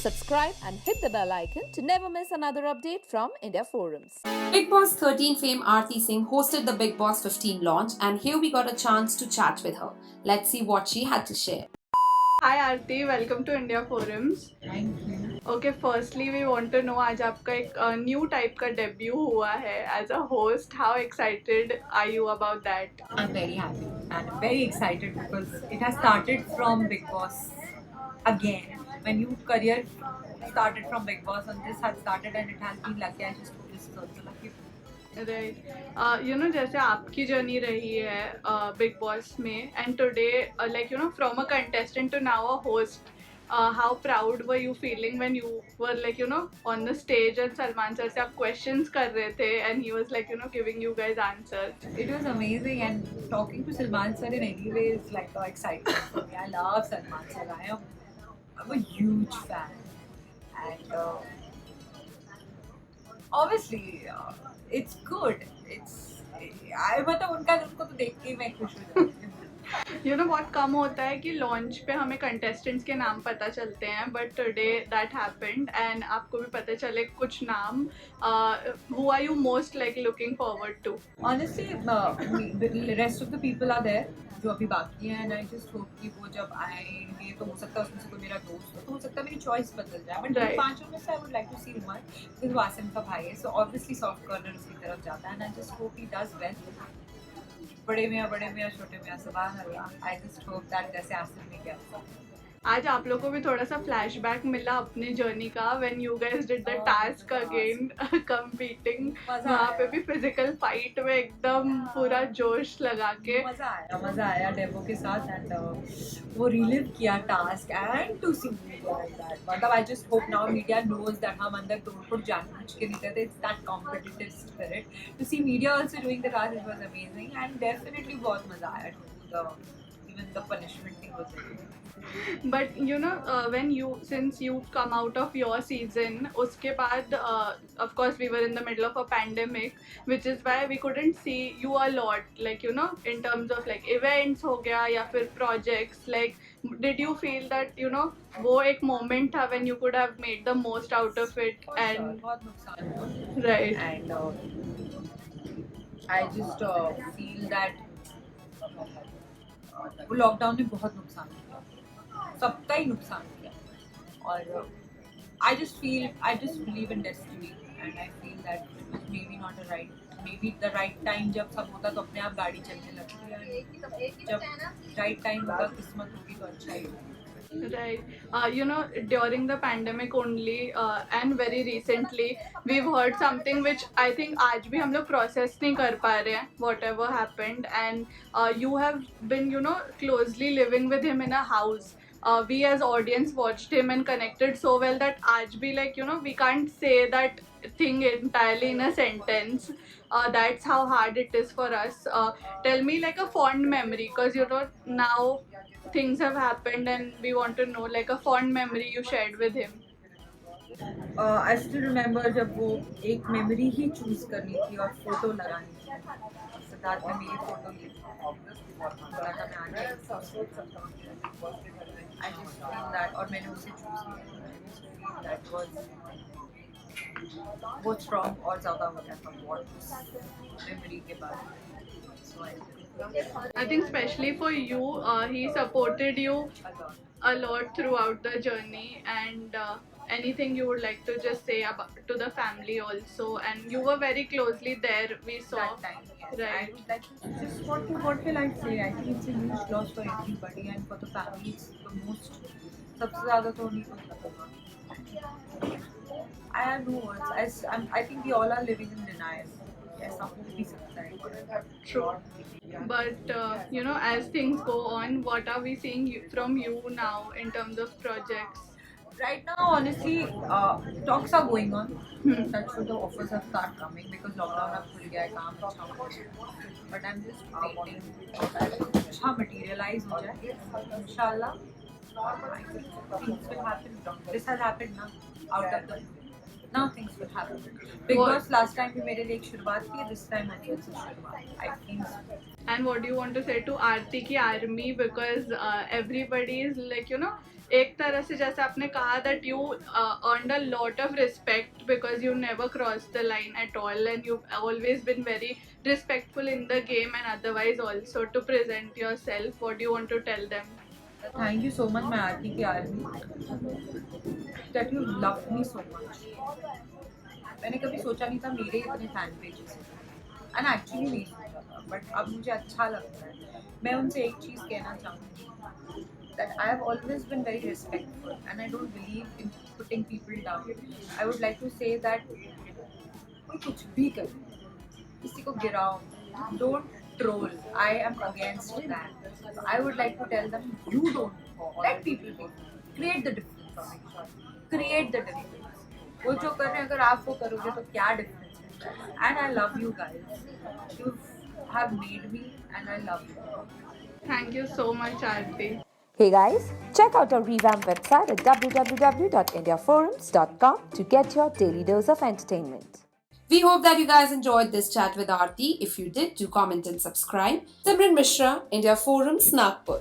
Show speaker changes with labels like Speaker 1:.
Speaker 1: Subscribe and hit the bell icon to never miss another update from India Forums.
Speaker 2: Big Boss 13 fame Aarti Singh hosted the Big Boss 15 launch, and here we got a chance to chat with her. Let's see what she had to share.
Speaker 3: Hi Aarti, welcome to India Forums.
Speaker 4: Thank you.
Speaker 3: Okay, firstly we want to know आज आपका एक new type का debut हुआ है as a host. How excited are you about that?
Speaker 4: I'm very happy and I'm very excited because it has started from Big Boss again. My new career started from Big Boss and this has started and it has been lucky. I just hope this is also lucky.
Speaker 3: Right. You know जैसे आपकी journey रही है big boss में and today like you know from a contestant to now a host. How proud were you feeling when you were like you know on the stage and Salman sir से आप questions कर रहे थे and he was like you know giving you guys answers.
Speaker 4: It was amazing and talking to Salman sir in any way is like exciting for me. I love Salman sir. I'm a huge fan and obviously it's good. I मतलब उनको तो देख के ही मैं खुश हो जाती हूँ.
Speaker 3: You know बहुत कम होता है कि लॉन्च पे हमें कंटेस्टेंट्स के नाम पता चलते हैं but today that happened and आपको भी पता चले कुछ नाम. Who are you most like looking forward to?
Speaker 4: Honestly, the rest of the people are there जो अभी बाकी हैं and I just hope कि वो जब आएंगे तो हो सकता है उसमें से कोई मेरा दोस्त हो तो हो सकता है मेरी चॉइस बदल जाए बट
Speaker 3: Right.
Speaker 4: पांचों में से I would like to see Umar because Washim का भाई है so obviously soft corner उसकी तरफ जाता है and I just hope he does well. बड़े मियाँ छोटे मियाँ सुभान अल्लाह. I just hope that जैसे आसिम ने किया था.
Speaker 3: आज आप लोगों को भी थोड़ा सा फ्लैशबैक मिला अपनी जर्नी का when you guys did the task again competing.
Speaker 4: मजा
Speaker 3: वहाँ
Speaker 4: आया.
Speaker 3: पे भी फिजिकल फाइट में एकदम पूरा जोश लगा के.
Speaker 4: मजा आया डेवो के साथ एंड वो रिलिव किया टास्क एंड टू सी मतलब I just hope now media knows that हम अंदर तोड़फोड़ जानबूझ के नहीं करते. It's that competitive spirit to see media also doing the task. It was amazing and definitely बहुत मजा आया. Even the punishment thing was.
Speaker 3: But you know when you since you've come out of your season उसके बाद of course we were in the middle of a pandemic which is why we couldn't see you a lot like you know in terms of like events हो गया या फिर projects. Like did you feel that you know वो एक moment था when you could have made the most out of it and
Speaker 4: बहुत नुकसान हुआ.
Speaker 3: right.
Speaker 4: And I just feel that वो लॉकडाउन ने बहुत नुकसान किया. सबका ही नुकसान किया और I just believe in destiny and I feel that may be not the right time. जब सब होता तो अपने आप गाड़ी चलने लगती है. जब राइट टाइम होगा किस्मत होगी तो अच्छा ही होगा.
Speaker 3: Right. You know, during the pandemic only and very recently, we've heard something which I think आज भी हम लोग process नहीं कर पा रहे हैं whatever happened and you have been you know closely living with him in a house. We as audience watched him and connected so well that आज भी like you know we can't say that thing entirely in a sentence. That's how hard it is for us. Tell me like a fond memory because you know now things have happened and we want to know like a fond memory you shared with him.
Speaker 4: I still remember जब वो एक memory ही choose करनी थी और photo लगानी थी. सिद्धार्थ ने मेरी फोटो ली बोला था मैं आगे आई जस्ट फील दैट और मैंने उसे चूज किया. दैट वाज बहुत स्ट्रॉन्ग और ज़्यादा हो गया था बहुत मेमोरी के बाद. सो
Speaker 3: I think especially for you, he supported you a lot throughout the journey and anything you would like to just say about to the family also and you were very closely there we saw.
Speaker 4: that time, yes.
Speaker 3: Right.
Speaker 4: I would like to just what will I say? I think it's a huge loss for everybody and for the family it's the most. सबसे ज़्यादा तो उन्हीं को लगा. I have no words. I think we all are living in denial. ऐसा हो भी सकता है.
Speaker 3: True. But you know as things go on what are we seeing from you now in terms of projects?
Speaker 4: Right now, honestly, talks are going on. That's why the offers have started coming because lockdown अब खुल गया है काम अच्छा हो गया. But I'm just waiting that अच्छा materialize हो जाए. Inshallah, things will happen. This has happened now out of the now things will happen. Because last time भी मेरे लिए एक शुरुआत थी. This time again से शुरुआत. I think.
Speaker 3: And what do you want to say to Aarti ki army because everybody is like you know एक तरह से जैसे आपने कहा that you earned a lot of respect because you never crossed the line at all and you've always been very respectful in the game and otherwise also to present yourself. What do you want to tell them?
Speaker 4: Thank you so much, my Aarti ki army, that you loved me so much. मैंने कभी सोचा नहीं था मेरे इतने fan pages and actually नहीं सोचा था, बट अब मुझे अच्छा लगता है. मैं उनसे एक चीज़ कहना चाहूँगी, that I have always been very respectful and I don't believe in putting people down. I would like to say that कोई कुछ भी करे, किसी को गिराओ, don't troll. I am against that. So I would like to tell them, you don't let people be. Create the difference. Create the difference. वो जो कर रहे हैं अगर आप वो करोगे तो क्या डिफरेंस है. And I love you guys, you have made me and I love you.
Speaker 3: Thank you so much, Aarti.
Speaker 1: Hey guys, check out our revamped website at www.indiaforums.com to get your daily dose of entertainment.
Speaker 2: We hope that you guys enjoyed this chat with Aarti. If you did, do comment and subscribe. Simran Mishra, India Forums, Nagpur.